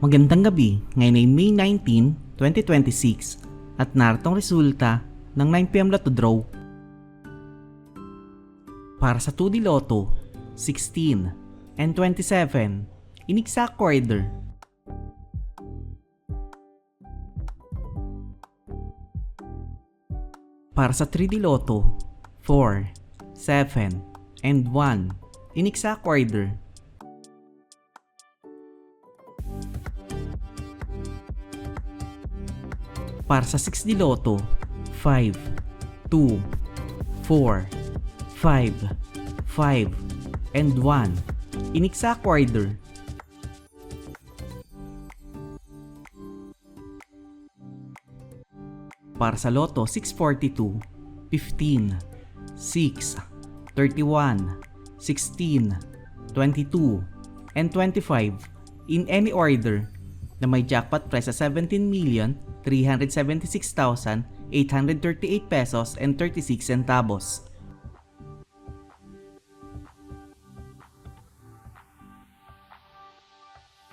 Magandang gabi, ngayon ay May 19, 2026 at naritong resulta ng 9pm Lotto Draw. Para sa 2D Lotto, 16 and 27, in exact order. Para sa 3D Lotto, 4, 7, and 1, in exact order. Para sa 6D Lotto, 5, 2, 4, 5, 5, and 1, in exact order. Para sa Lotto 642, 15, 6, 31, 16, 22, and 25, in any order, na may jackpot price sa 17,376,838 pesos and 36 centavos.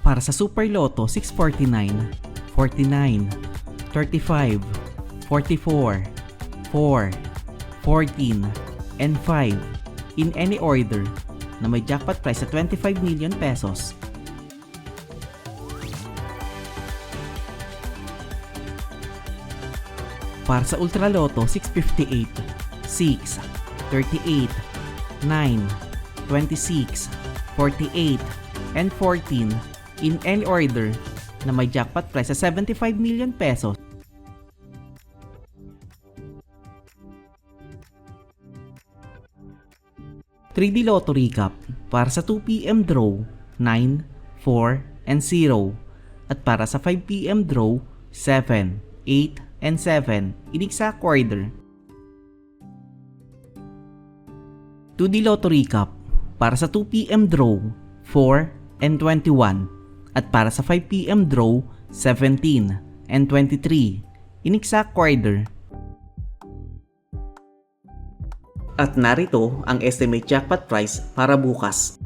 Para sa Super Lotto 649, 49, 35, 44, 4, 14, and 5, in any order, na may jackpot price sa 25 million pesos. Para sa Ultra Lotto 658, 6, 38, 9, 26, 48, and 14, in any order, na may jackpot price sa 75 million pesos. '3D Lotto Recap para sa 2pm draw 9, 4, and 0 at para sa 5pm draw 7, 8, and 7 in exact order. 2D Lotto Recap para sa 2pm draw 4 and 21 at para sa 5pm draw 17 and 23 in exact order. At narito ang estimate jackpot price para bukas.